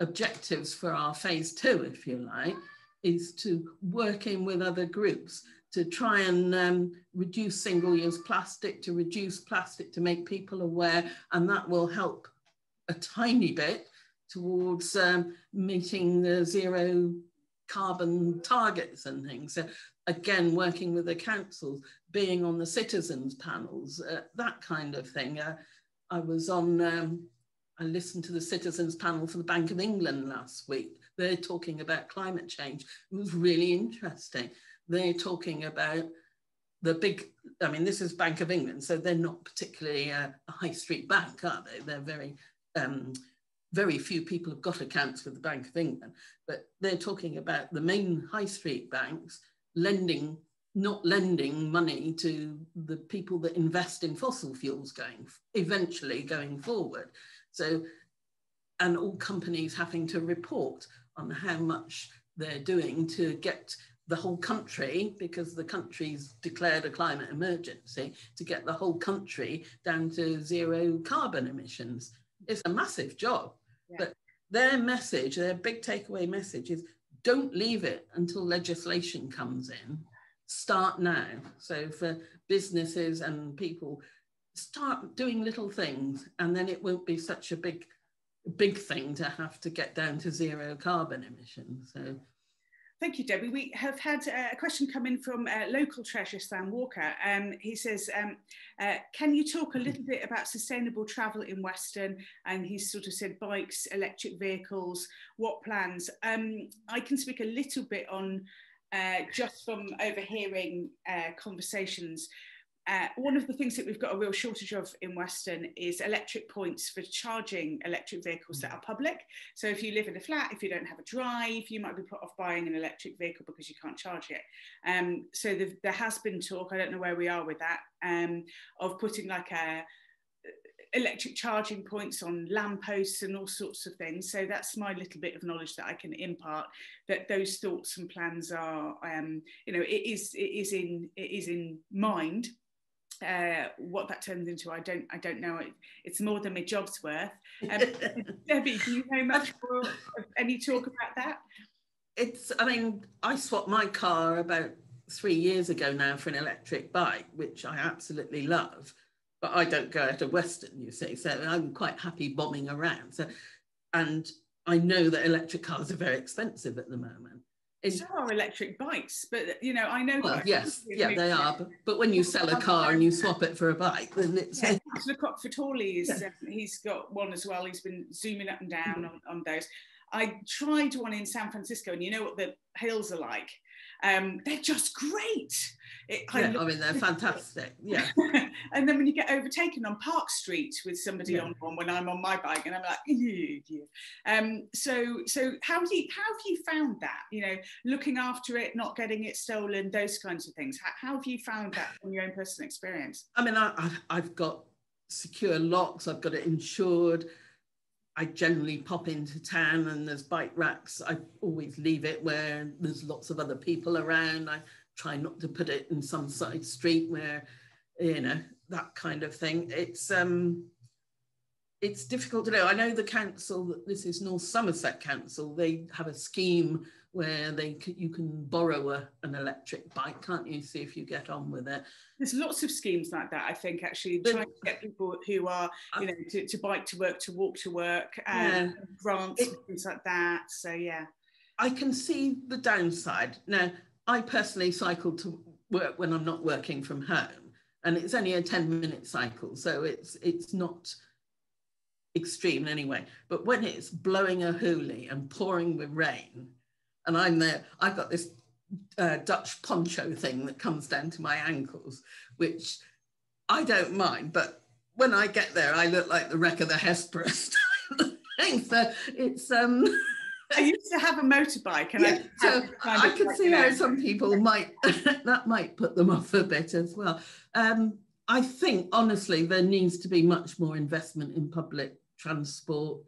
objectives for our phase 2, if you like, is to work in with other groups to try and reduce single-use plastic, to reduce plastic, to make people aware, and that will help a tiny bit towards meeting the zero carbon targets and things. So again, working with the councils, being on the citizens panels, that kind of thing. I was on, I listened to the citizens panel for the Bank of England last week. They're talking about climate change. It was really interesting. They're talking about the big, I mean, this is Bank of England, so they're not particularly a high street bank, are they? They're very few people have got accounts with the Bank of England, but they're talking about the main high street banks not lending money to the people that invest in fossil fuels eventually going forward. So, and all companies having to report on how much they're doing to get the whole country, because the country's declared a climate emergency, to get the whole country down to zero carbon emissions. It's a massive job. Yeah. But their message, their big takeaway message is, don't leave it until legislation comes in. Start now. So for businesses and people, start doing little things, and then it won't be such a big thing to have to get down to zero carbon emissions. So. Thank you, Debbie. We have had a question come in from local treasurer Sam Walker. He says, can you talk a little bit about sustainable travel in Weston? And he's sort of said bikes, electric vehicles, what plans? I can speak a little bit on, just from overhearing conversations. One of the things that we've got a real shortage of in Weston is electric points for charging electric vehicles that are public. So if you live in a flat, if you don't have a drive, you might be put off buying an electric vehicle because you can't charge it. So there has been talk, I don't know where we are with that, of putting like electric charging points on lampposts and all sorts of things. So that's my little bit of knowledge that I can impart, that those thoughts and plans are, you know, it is in mind. What that turns into, I don't know. It's more than my job's worth. Debbie, do you know much more of any talk about that? I mean, I swapped my car about 3 years ago now for an electric bike, which I absolutely love, but I don't go out of Weston, you see, so I'm quite happy bombing around. So, and I know that electric cars are very expensive at the moment. So are electric bikes, but you know, I know. Well, yes, yeah, they are. But when you sell a car and you swap it for a bike, then it's. Yeah, Councillor Crockford-Hawley he's got one as well. He's been zooming up and down on those. I tried one in San Francisco, and you know what the hills are like. They're just great. I mean, they're fantastic. Yeah. And then when you get overtaken on Park Street with somebody on one when I'm on my bike, and I'm like, so how have you found that? You know, looking after it, not getting it stolen, those kinds of things. How have you found that from your own personal experience? I mean, I've got secure locks. I've got it insured. I generally pop into town and there's bike racks. I always leave it where there's lots of other people around. try not to put it in some side street where, you know, that kind of thing. It's difficult to know. I know the council, this is North Somerset Council, they have a scheme where you can borrow an electric bike, can't you? See if you get on with it. There's lots of schemes like that, I think, actually, trying to get people who are, you know, to bike to work, to walk to work, grants, things like that. So, yeah. I can see the downside. Now, I personally cycle to work when I'm not working from home, and it's only a 10-minute cycle, so it's not extreme anyway. But when it's blowing a hoolie and pouring with rain, and I'm there, I've got this Dutch poncho thing that comes down to my ankles, which I don't mind, but when I get there, I look like the wreck of the Hesperus thing. So it's I used to have a motorbike, and yeah, so I can see how some people might that might put them off a bit as well. I think honestly there needs to be much more investment in public transport.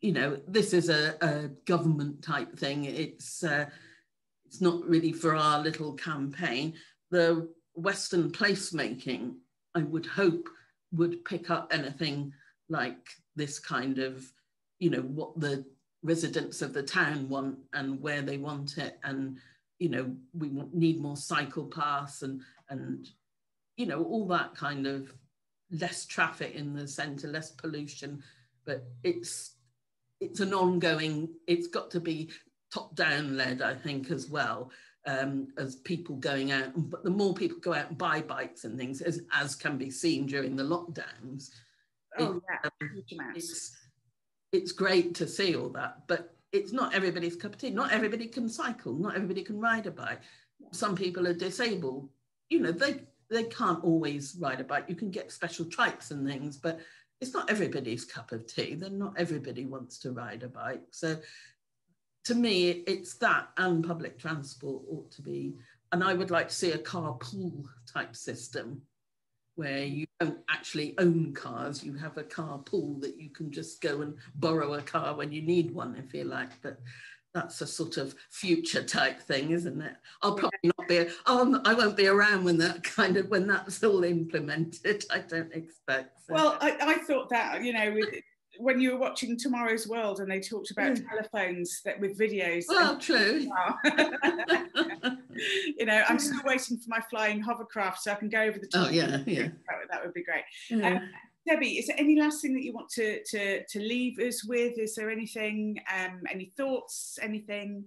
You know, this is a government type thing. It's not really for our little campaign. The Western placemaking, I would hope, would pick up anything like this kind of, you know, what the residents of the town want and where they want it. And, you know, we need more cycle paths and you know, all that kind of less traffic in the centre, less pollution. But it's an ongoing, it's got to be top-down led, I think, as well, as people going out. But the more people go out and buy bikes and things, as can be seen during the lockdowns, it's great to see all that. But it's not everybody's cup of tea. Not everybody can cycle. Not everybody can ride a bike. Some people are disabled. You know, they can't always ride a bike. You can get special trikes and things, but it's not everybody's cup of tea. Then not everybody wants to ride a bike. So to me, it's that and public transport ought to be, and I would like to see a carpool type system where you don't actually own cars, you have a carpool that you can just go and borrow a car when you need one, if you like. But that's a sort of future type thing, isn't it? I'll probably not be, I won't be around when that's all implemented, I don't expect. So. Well, I thought that, you know, when you were watching Tomorrow's World and they talked about telephones that with videos. Well, true. You know, I'm still waiting for my flying hovercraft so I can go over the top. Oh, yeah. That would be great. Yeah. Debbie, is there any last thing that you want to leave us with? Is there anything, any thoughts, anything,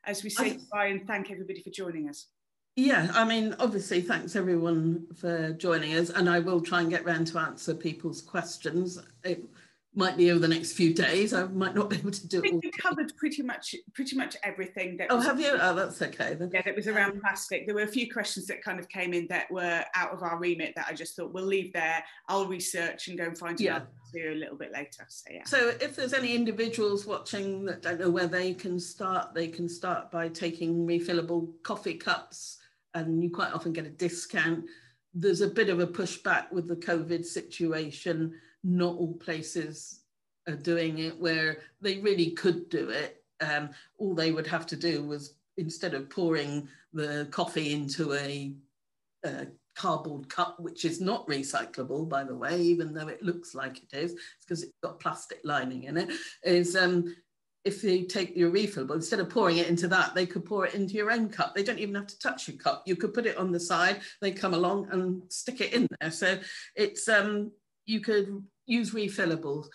as we say goodbye and thank everybody for joining us? Yeah, I mean, obviously, thanks everyone for joining us, and I will try and get round to answer people's questions. It might be over the next few days. I might not be able to do it all. We covered pretty much everything. That have you? Oh, that's okay then. Yeah, that was around plastic. There were a few questions that kind of came in that were out of our remit that I just thought we'll leave there. I'll research and go and find out a little bit later. So yeah. So if there's any individuals watching that don't know where they can start by taking refillable coffee cups, and you quite often get a discount. There's a bit of a pushback with the COVID situation. Not all places are doing it where they really could do it. All they would have to do was, instead of pouring the coffee into a cardboard cup, which is not recyclable, by the way, even though it looks like it is, it's because it's got plastic lining in it, is if you take your refillable, instead of pouring it into that, they could pour it into your own cup. They don't even have to touch your cup. You could put it on the side, they come along and stick it in there. So it's, you could use refillables,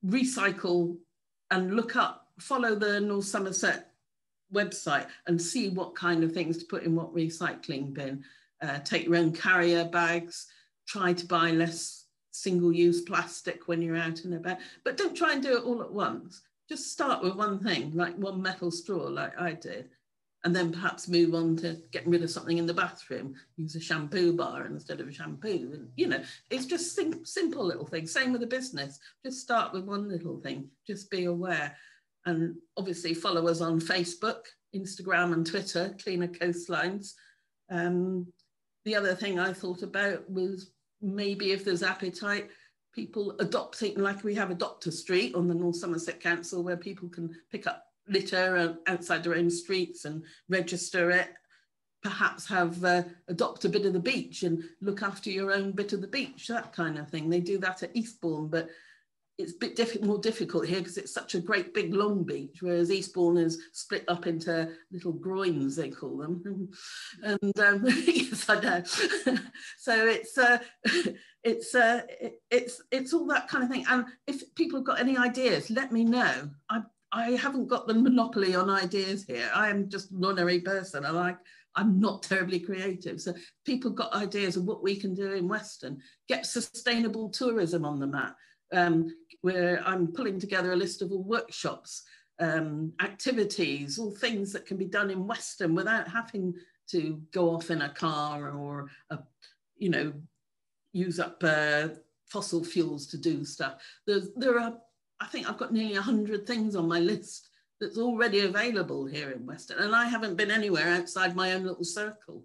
recycle, and follow the North Somerset website and see what kind of things to put in what recycling bin. Take your own carrier bags, try to buy less single-use plastic when you're out and about, but don't try and do it all at once. Just start with one thing, like one metal straw, like I did, and then perhaps move on to getting rid of something in the bathroom. Use a shampoo bar instead of a shampoo. And, you know, it's just simple little things. Same with the business. Just start with one little thing. Just be aware. And obviously follow us on Facebook, Instagram and Twitter, Cleaner Coastlines. The other thing I thought about was maybe if there's appetite, people adopting, like we have Adopt a Street on the North Somerset Council, where people can pick up litter outside their own streets and register it. perhaps have adopt a bit of the beach and look after your own bit of the beach, that kind of thing. They do that at Eastbourne, but it's a bit more difficult here because it's such a great big long beach, whereas Eastbourne is split up into little groins, they call them. And yes, I know. So it's all that kind of thing. And if people have got any ideas, let me know. I haven't got the monopoly on ideas here. I am just an ordinary person, and I'm not terribly creative. So people got ideas of what we can do in Weston. Get sustainable tourism on the map. Where I'm pulling together a list of all workshops, activities, all things that can be done in Weston without having to go off in a car or, use up fossil fuels to do stuff. I think I've got nearly 100 things on my list that's already available here in Weston, and I haven't been anywhere outside my own little circle.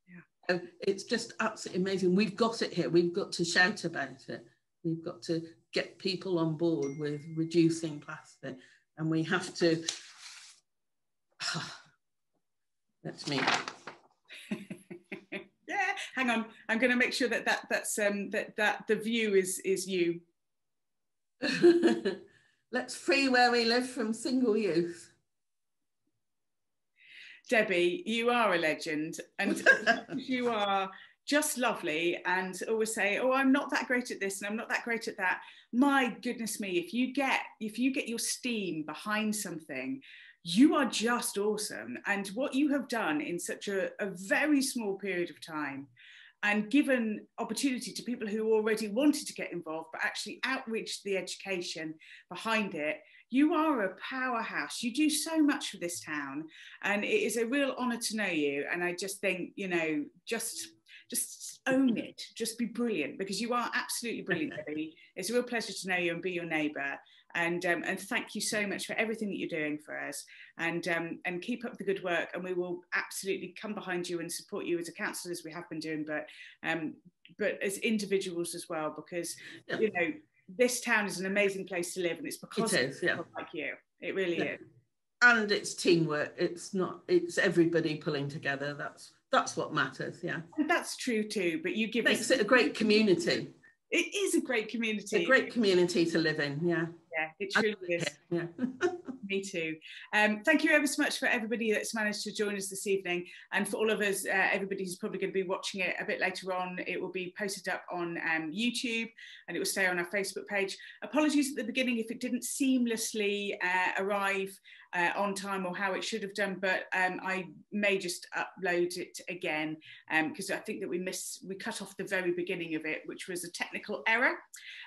Yeah. So it's just absolutely amazing. We've got it here. We've got to shout about it. We've got to get people on board with reducing plastic, and we have to. That's me. Yeah, hang on. I'm going to make sure that the view is you. Let's free where we live from single use. Debbie, you are a legend, and you are just lovely, and always say, oh, I'm not that great at this and I'm not that great at that. My goodness me, if you get your steam behind something, you are just awesome. And what you have done in such a very small period of time, and given opportunity to people who already wanted to get involved, but actually outreach the education behind it, you are a powerhouse. You do so much for this town, and it is a real honour to know you. And I just think, just own it, just be brilliant, because you are absolutely brilliant, Debbie. It's a real pleasure to know you and be your neighbour. And thank you so much for everything that you're doing for us, and keep up the good work, and we will absolutely come behind you and support you as a council, as we have been doing, but as individuals as well, because this town is an amazing place to live, and it's because of people like you. It really is. And it's teamwork. It's everybody pulling together. That's what matters. Yeah, and that's true too. But you give makes it a great community. It is a great community. A great community to live in. Yeah. Yeah, it truly is. Yeah. Me too. Thank you ever so much for everybody that's managed to join us this evening, and for all of us, everybody who's probably going to be watching it a bit later on. It will be posted up on YouTube, and it will stay on our Facebook page. Apologies at the beginning if it didn't seamlessly arrive on time or how it should have done, but I may just upload it again, because I think that we cut off the very beginning of it, which was a technical error.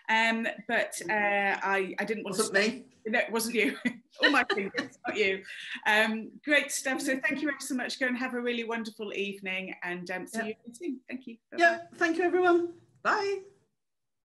But I didn't want to. Me. No, it wasn't you. All my fingers, not you. Great stuff. So thank you ever so much. Go and have a really wonderful evening, and see you soon. Thank you. Bye-bye. Yeah, thank you, everyone. Bye.